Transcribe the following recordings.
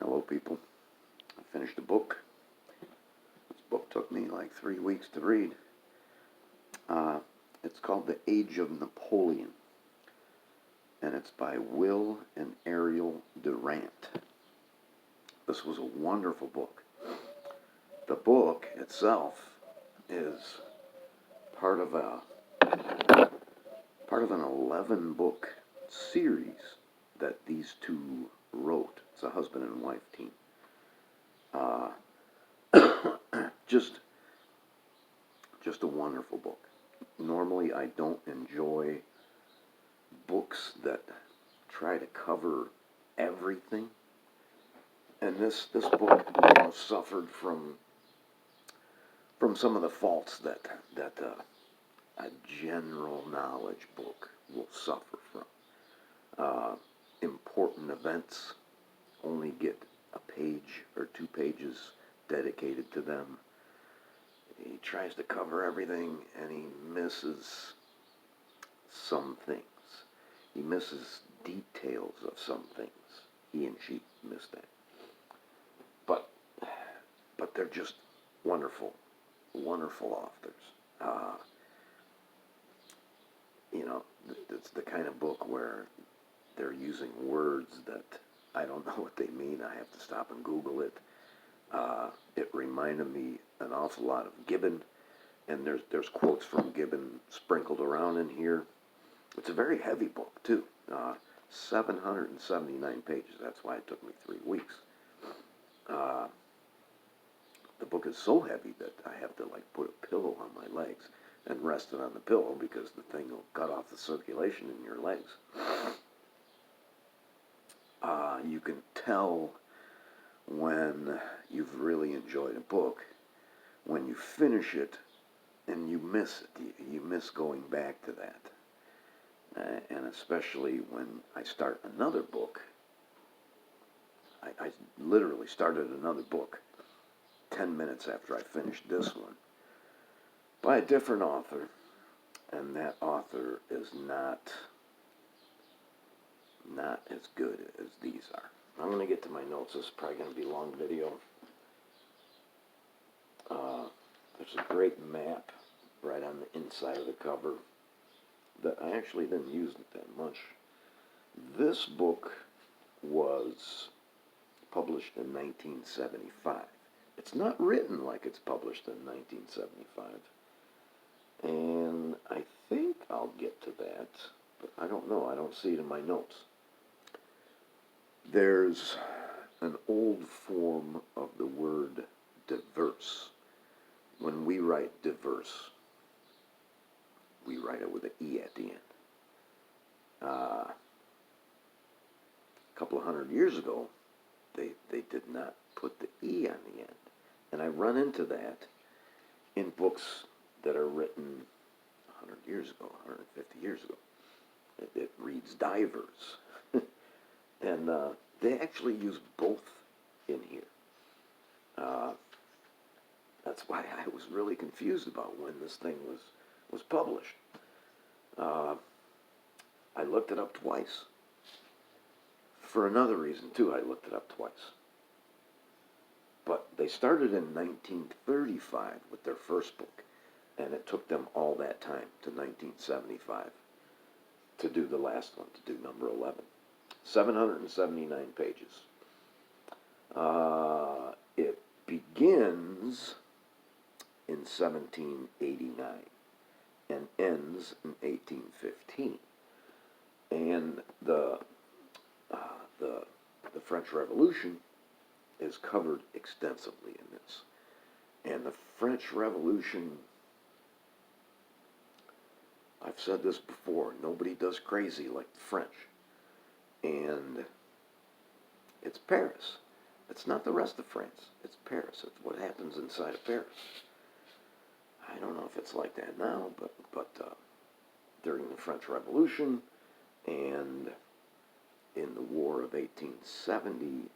Hello, people. I finished a book. This book took me like 3 weeks to read. It's called The Age of Napoleon, and it's by Will and Ariel Durant. This was a wonderful book. The book itself is part of an 11-book series that these two wrote. It's a husband and wife team. Just a wonderful book. Normally, I don't enjoy books that try to cover everything, and this book suffered from some of the faults that a general knowledge book will suffer from. Important events only get a page or 2 pages dedicated to them. He tries to cover everything, and he misses some things. He misses details of some things. He and she miss that. But they're just wonderful, wonderful authors. It's the kind of book where they're using words that I don't know what they mean. I have to stop and Google it. It reminded me an awful lot of Gibbon, and there's quotes from Gibbon sprinkled around in here. It's a very heavy book, too. 779 pages. That's why it took me 3 weeks. The book is so heavy that I have to put a pillow on my legs and rest it on the pillow, because the thing will cut off the circulation in your legs. You can tell when you've really enjoyed a book when you finish it and you miss it. You miss going back to that. And especially when I start another book. I literally started another book 10 minutes after I finished this one, by a different author, and that author is not as good as these are. I'm going to get to my notes. This is probably going to be a long video. There's a great map right on the inside of the cover that I actually didn't use it that much. This book was published in 1975. It's not written like it's published in 1975. And I think I'll get to that, but I don't know. I don't see it in my notes. There's an old form of the word diverse. When we write diverse, we write it with an E at the end. A couple of 100 years ago, they did not put the E on the end. And I run into that in books that are written 100 years ago, 150 years ago. It reads divers. And they actually use both in here. That's why I was really confused about when this thing was published. I looked it up twice. For another reason, too, I looked it up twice. But they started in 1935 with their first book, and it took them all that time to 1975 to do the last one, to do number 11. 779 pages. It begins in 1789 and ends in 1815. And the French Revolution is covered extensively in this. And the French Revolution, I've said this before, nobody does crazy like the French. And it's Paris. It's not the rest of France. It's Paris. It's what happens inside of Paris. I don't know if it's like that now, but during the French Revolution and in the War of 1870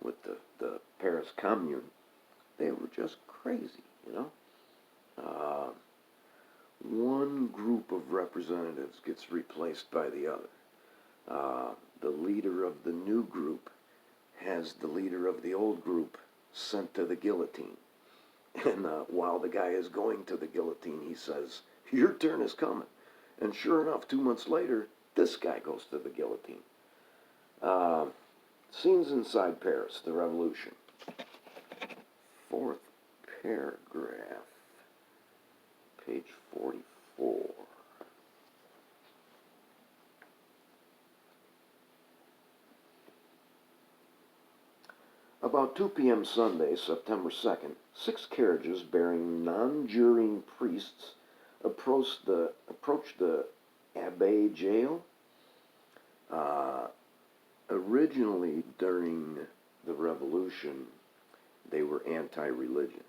with the Paris Commune, they were just crazy, One group of representatives gets replaced by the other. The leader of the new group has as the leader of the old group, sent to the guillotine. And while the guy is going to the guillotine, he says, "Your turn is coming." And sure enough, 2 months later, this guy goes to the guillotine. Scenes inside Paris, the Revolution. Fourth paragraph, page 44. About 2 p.m. Sunday, September 2nd, 6 carriages bearing non-juring priests approached the Abbey jail. Originally, during the Revolution, they were anti-religion,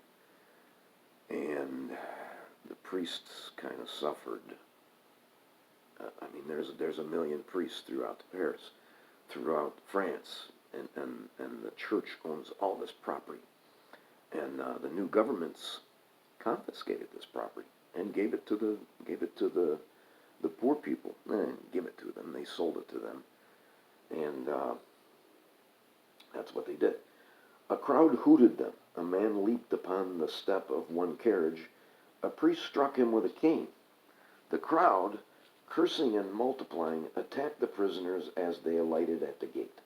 and the priests kind of suffered. I mean, there's a million priests throughout Paris, throughout France, and the church owns all this property, and the new governments confiscated this property and gave it to the poor people. They didn't give it to them; they sold it to them, and that's what they did. A crowd hooted them. A man leaped upon the step of one carriage. A priest struck him with a cane. The crowd, cursing and multiplying, attacked the prisoners as they alighted at the gate.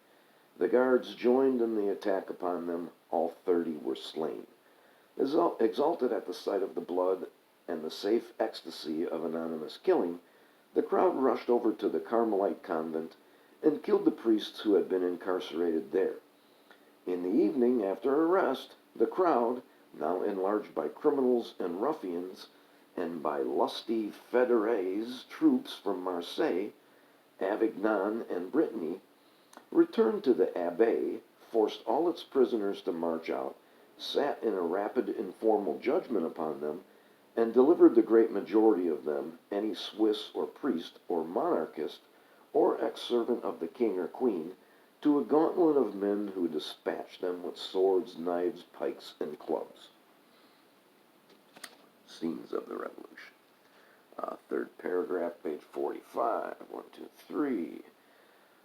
The guards joined in the attack upon them. All 30 were slain. Exalted at the sight of the blood and the safe ecstasy of anonymous killing, the crowd rushed over to the Carmelite convent and killed the priests who had been incarcerated there. In the evening, after arrest, the crowd, now enlarged by criminals and ruffians, and by lusty Federes troops from Marseille, Avignon, and Brittany, returned to the Abbaye, forced all its prisoners to march out, sat in a rapid informal judgment upon them, and delivered the great majority of them, any Swiss or priest or monarchist or ex-servant of the king or queen, to a gauntlet of men who dispatched them with swords, knives, pikes, and clubs. Scenes of the Revolution. Third paragraph, page 45. 1, 2, 3.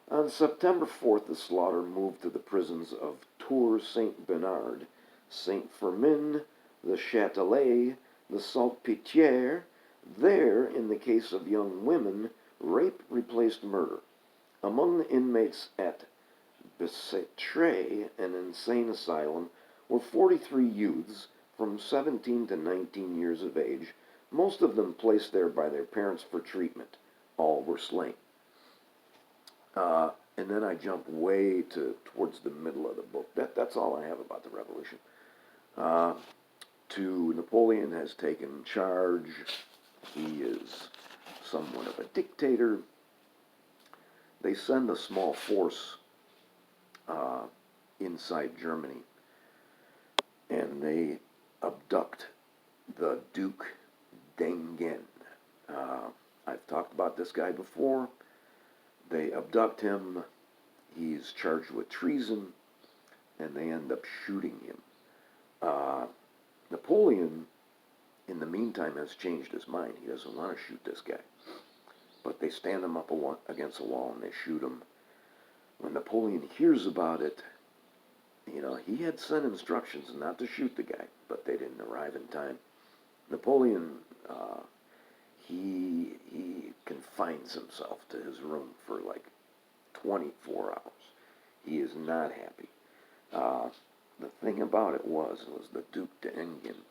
On September 4th, the slaughter moved to the prisons of Tours Saint-Bernard, Saint-Firmin, the Châtelet, the Salpêtrière. There, in the case of young women, rape replaced murder. Among the inmates at Bicêtre, an insane asylum, were 43 youths from 17 to 19 years of age, most of them placed there by their parents for treatment. All were slain. And then I jump way towards the middle of the book. That's all I have about the Revolution. Napoleon has taken charge. He is somewhat of a dictator. They send a small force inside Germany, and they abduct the Duke d'Enghien. I've talked about this guy before. They abduct him. He's charged with treason, and they end up shooting him. Napoleon, in the meantime, has changed his mind. He doesn't want to shoot this guy. But they stand him up against a wall, and they shoot him. When Napoleon hears about it, he had sent instructions not to shoot the guy, but they didn't arrive in time. Napoleon, he confines himself to his room for like 24 hours. He is not happy. The thing about it was the Duke d'Enghien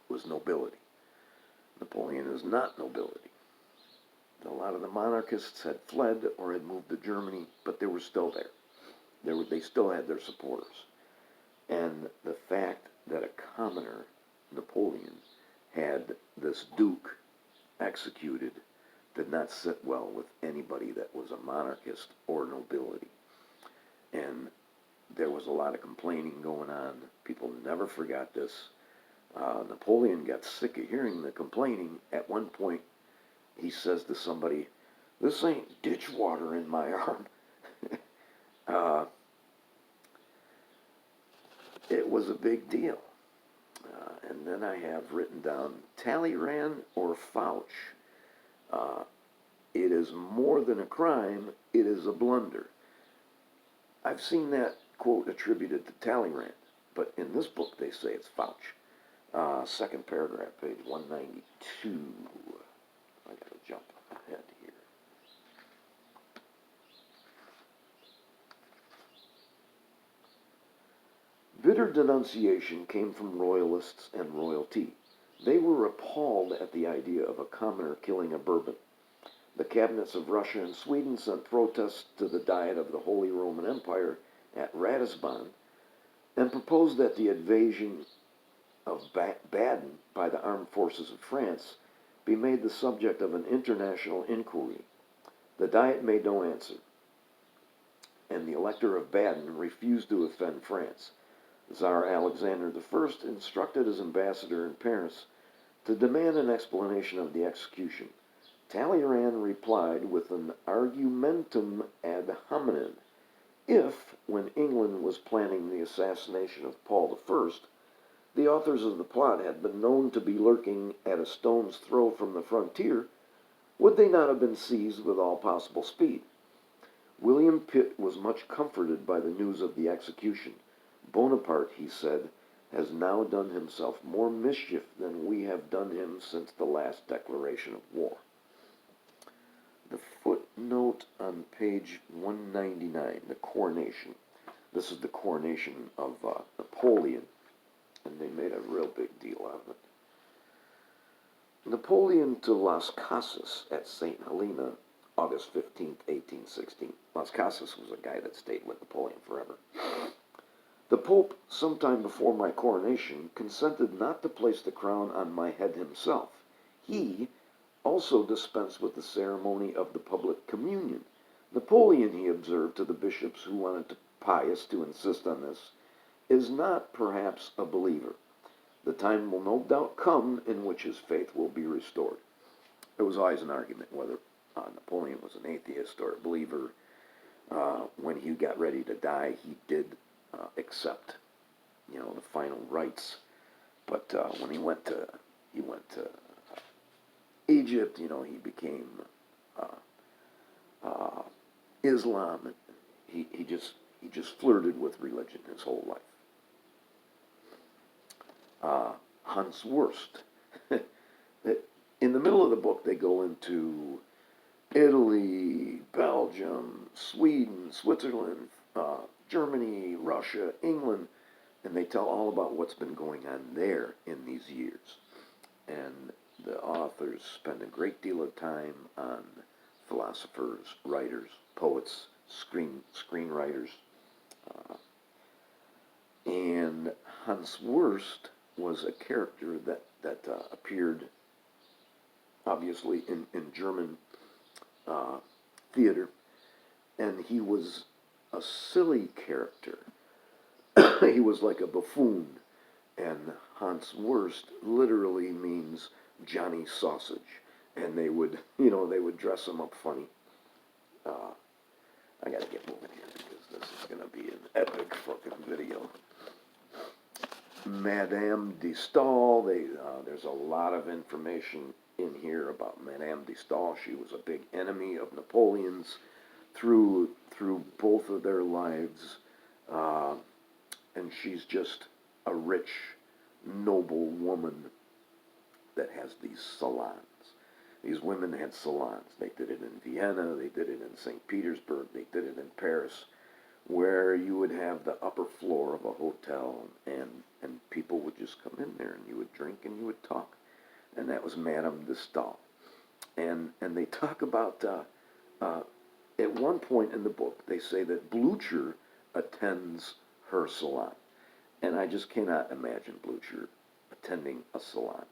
was nobility. Napoleon is not nobility. A lot of the monarchists had fled or had moved to Germany, but they were still there. They still had their supporters. And the fact that a commoner, Napoleon, had this duke executed did not sit well with anybody that was a monarchist or nobility. And there was a lot of complaining going on. People never forgot this. Napoleon got sick of hearing the complaining. At one point, he says to somebody, "This ain't ditch water in my arm." It was a big deal. And then I have written down Talleyrand or Fouch. It is more than a crime, it is a blunder. I've seen that quote attributed to Talleyrand, but in this book they say it's Fauch. Second paragraph, page 192. I gotta jump ahead here. Bitter denunciation came from royalists and royalty. They were appalled at the idea of a commoner killing a Bourbon. The cabinets of Russia and Sweden sent protests to the Diet of the Holy Roman Empire at Ratisbon and proposed that the invasion of Baden by the armed forces of France be made the subject of an international inquiry. The Diet made no answer, and the Elector of Baden refused to offend France. Tsar Alexander I instructed his ambassador in Paris to demand an explanation of the execution. Talleyrand replied with an argumentum ad hominem. If, when England was planning the assassination of Paul I, the authors of the plot had been known to be lurking at a stone's throw from the frontier, would they not have been seized with all possible speed? William Pitt was much comforted by the news of the execution. Bonaparte, he said, has now done himself more mischief than we have done him since the last declaration of war. The footnote on page 199, the coronation. This is the coronation of Napoleon, and they made a real big deal out of it. Napoleon to Las Casas at St. Helena, August 15, 1816. Las Casas was a guy that stayed with Napoleon forever. The Pope, sometime before my coronation, consented not to place the crown on my head himself. He also dispensed with the ceremony of the public communion. Napoleon, he observed to the bishops who wanted Pius to insist on this, is not perhaps a believer. The time will no doubt come in which his faith will be restored. There was always an argument whether Napoleon was an atheist or a believer. When he got ready to die, he did accept, the final rites. But when he went to Egypt, he became Islam. He just flirted with religion his whole life. Hans Wurst. In the middle of the book, they go into Italy, Belgium, Sweden, Switzerland, Germany, Russia, England, and they tell all about what's been going on there in these years. And the authors spend a great deal of time on philosophers, writers, poets, screenwriters. And Hans Wurst was a character that appeared, obviously, in German theater. And he was a silly character. He was like a buffoon. And Hans Wurst literally means Johnny Sausage. And they would dress him up funny. I gotta get moving here because this is gonna be an epic fucking video. Madame de Stael, there's a lot of information in here about Madame de Stael. She was a big enemy of Napoleon's through both of their lives. And she's just a rich, noble woman that has these salons. These women had salons. They did it in Vienna, they did it in St. Petersburg, they did it in Paris, where you would have the upper floor of a hotel, and people would just come in there, and you would drink and you would talk. And that was Madame de Stael. And they talk about, at one point in the book, they say that Blücher attends her salon. And I just cannot imagine Blücher attending a salon.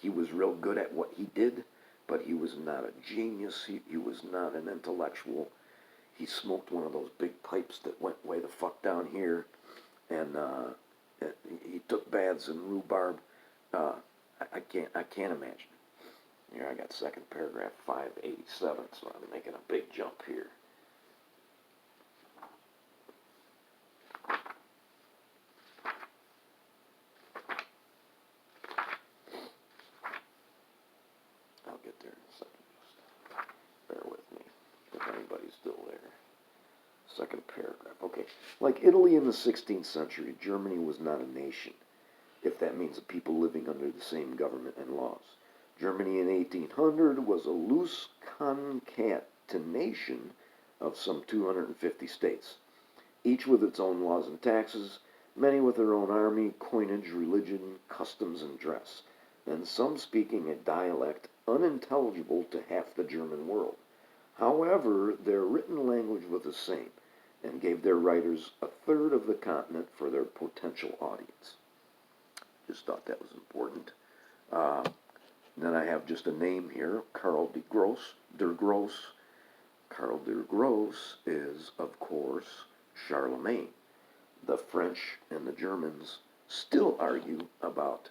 He was real good at what he did, but he was not a genius. He was not an intellectual. He smoked one of those big pipes that went way the fuck down here, and he took baths in rhubarb. I can't imagine. Here I got second paragraph 587, so I'm making a big jump here. I'll get there in a second. Just bear with me if anybody's still there. Second paragraph. Okay. Like Italy in the 16th century, Germany was not a nation, if that means a people living under the same government and laws. Germany in 1800 was a loose concatenation of some 250 states, each with its own laws and taxes, many with their own army, coinage, religion, customs, and dress, and some speaking a dialect unintelligible to half the German world. However, their written language was the same, and gave their writers a third of the continent for their potential audience. Just thought that was important. Uh, then I have just a name here, Karl der Grosse. Karl der Grosse is, of course, Charlemagne. The French and the Germans still argue about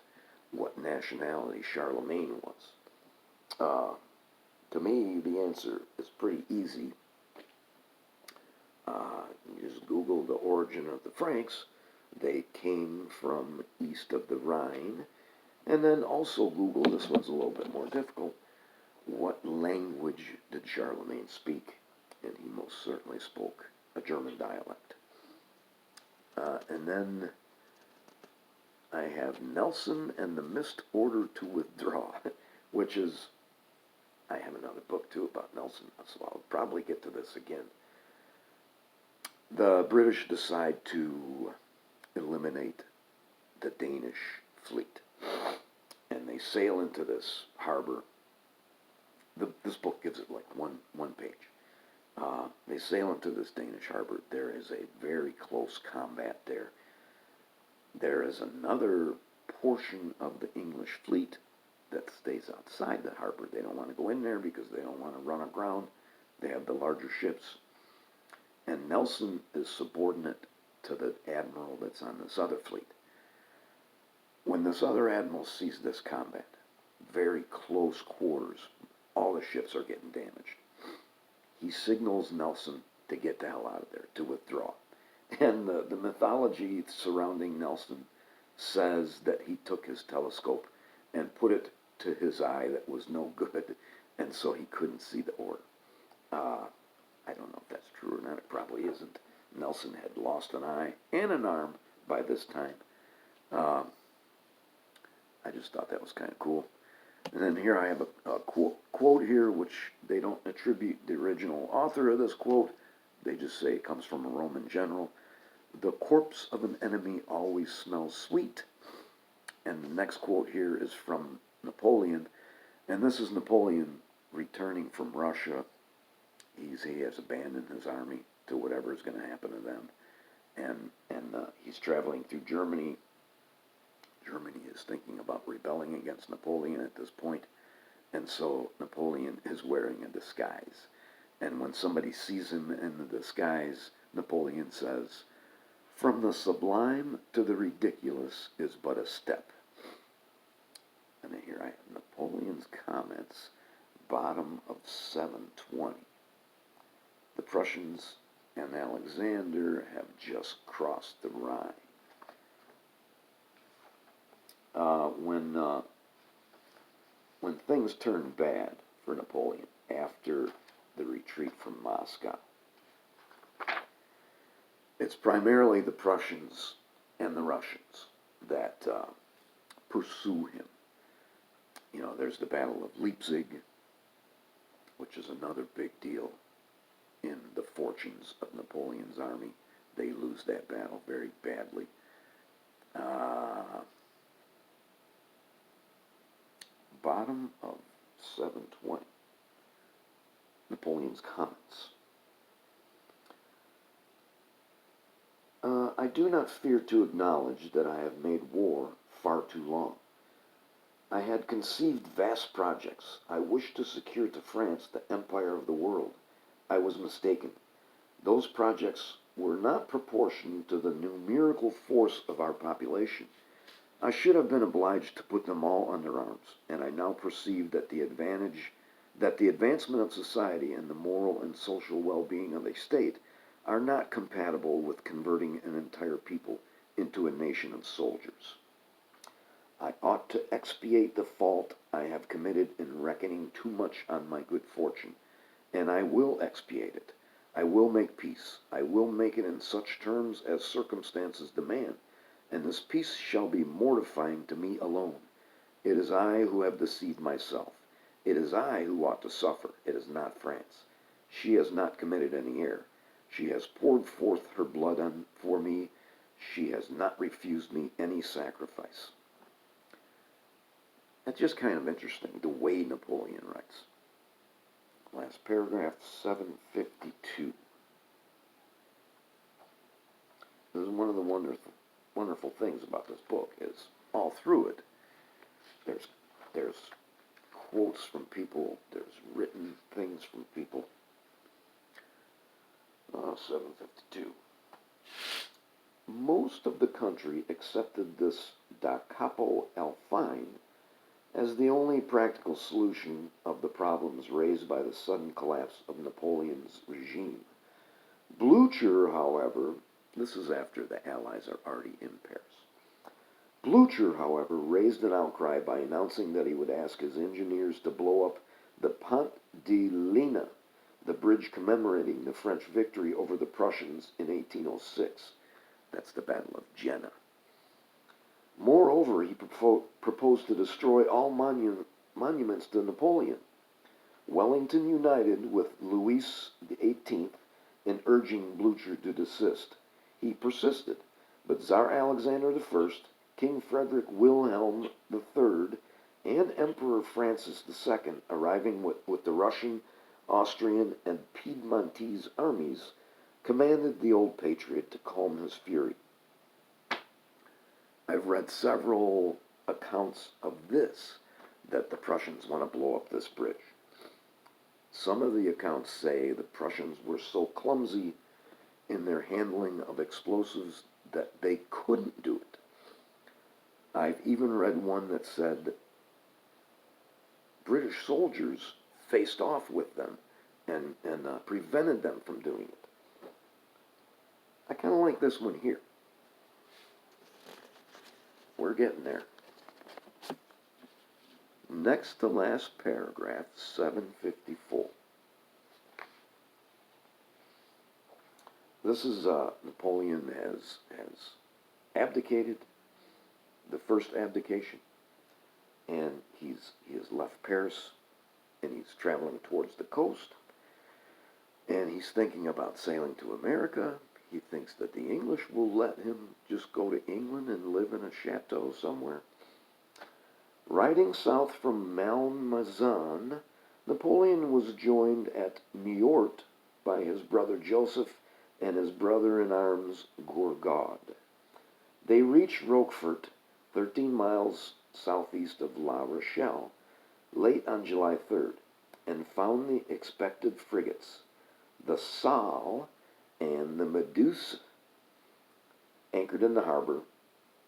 what nationality Charlemagne was. To me, the answer is pretty easy. You just Google the origin of the Franks. They came from east of the Rhine. And then also Google, this one's a little bit more difficult, what language did Charlemagne speak? And he most certainly spoke a German dialect. And then I have Nelson and the Missed Order to Withdraw, which is, I have another book too about Nelson, so I'll probably get to this again. The British decide to eliminate the Danish fleet, and they sail into this harbor. This book gives it like one page. They sail into this Danish harbor. There is a very close combat there. There is another portion of the English fleet that stays outside the harbor. They don't want to go in there because they don't want to run aground. They have the larger ships. And Nelson is subordinate to the admiral that's on this other fleet. When this other admiral sees this combat, very close quarters, all the ships are getting damaged. He signals Nelson to get the hell out of there, to withdraw. And the mythology surrounding Nelson says that he took his telescope and put it to his eye that was no good, and so he couldn't see the order. I don't know if that's true or not. It probably isn't. Nelson had lost an eye and an arm by this time. I just thought that was kind of cool. And then here I have a quote here, which they don't attribute the original author of this quote. They just say it comes from a Roman general. The corpse of an enemy always smells sweet. And the next quote here is from Napoleon. And this is Napoleon returning from Russia. He has abandoned his army to whatever is going to happen to them. And he's traveling through Germany. Germany is thinking about rebelling against Napoleon at this point. And so Napoleon is wearing a disguise. And when somebody sees him in the disguise, Napoleon says, "From the sublime to the ridiculous is but a step." And here I have Napoleon's comments, bottom of 720. The Prussians and Alexander have just crossed the Rhine. When things turned bad for Napoleon after the retreat from Moscow, it's primarily the Prussians and the Russians that pursue him. You know, there's the Battle of Leipzig, which is another big deal in the fortunes of Napoleon's army. They lose that battle very badly. Bottom of 720. Napoleon's comments. I do not fear to acknowledge that I have made war far too long. I had conceived vast projects. I wished to secure to France the empire of the world. I was mistaken. Those projects were not proportioned to the numerical force of our population. I should have been obliged to put them all under arms, and I now perceive that the advancement of society and the moral and social well-being of a state are not compatible with converting an entire people into a nation of soldiers. I ought to expiate the fault I have committed in reckoning too much on my good fortune, and I will expiate it. I will make peace. I will make it in such terms as circumstances demand, and this peace shall be mortifying to me alone. It is I who have deceived myself. It is I who ought to suffer. It is not France. She has not committed any error. She has poured forth her blood for me. She has not refused me any sacrifice. That's just kind of interesting, the way Napoleon writes. Last paragraph, 752. This is one of the wonderful things about this book is all through it, there's quotes from people, there's written things from people. 752. Most of the country accepted this da capo al fine as the only practical solution of the problems raised by the sudden collapse of Napoleon's regime. Blücher, however, this is after the Allies are already in Paris. Blücher, however, raised an outcry by announcing that he would ask his engineers to blow up the Pont de l'Iéna, the bridge commemorating the French victory over the Prussians in 1806. That's the Battle of Jena. Moreover, he proposed to destroy all monuments to Napoleon. Wellington united with Louis XVIII in urging Blücher to desist. He persisted, but Tsar Alexander I, King Frederick Wilhelm III, and Emperor Francis II, arriving with the Russian, Austrian, and Piedmontese armies, commanded the old patriot to calm his fury. I've read several accounts of this, that the Prussians want to blow up this bridge. Some of the accounts say the Prussians were so clumsy in their handling of explosives that they couldn't do it. I've even read one that said British soldiers faced off with them and prevented them from doing it. I kind of like this one here. We're getting there. Next to last paragraph, 754. This is Napoleon has abdicated, the first abdication, and he has left Paris, and he's traveling towards the coast, and he's thinking about sailing to America. He thinks that the English will let him just go to England and live in a chateau somewhere. Riding south from Malmaison, Napoleon was joined at Niort by his brother Joseph and his brother-in-arms Gourgaud. They reached Roquefort, 13 miles southeast of La Rochelle, late on July 3rd, and found the expected frigates, the Salle and the Medusa, anchored in the harbor,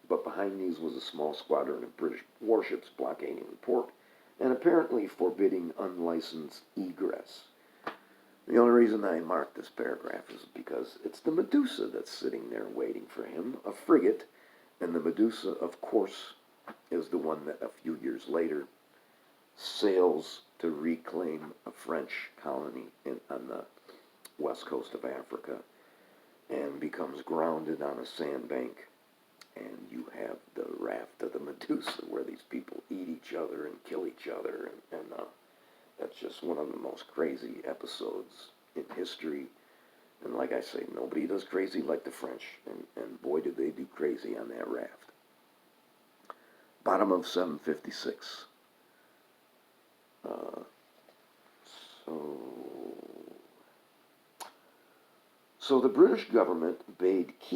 but behind these was a small squadron of British warships blockading the port and apparently forbidding unlicensed egress. The only reason I marked this paragraph is because it's the Medusa that's sitting there waiting for him, a frigate, and the Medusa, of course, is the one that a few years later sails to reclaim a French colony on the west coast of Africa and becomes grounded on a sandbank. And you have the raft of the Medusa where these people eat each other and kill each other. And that's just one of the most crazy episodes in history. And like I say, nobody does crazy like the French. And boy, did they do crazy on that raft. Bottom of 756. So the British government bade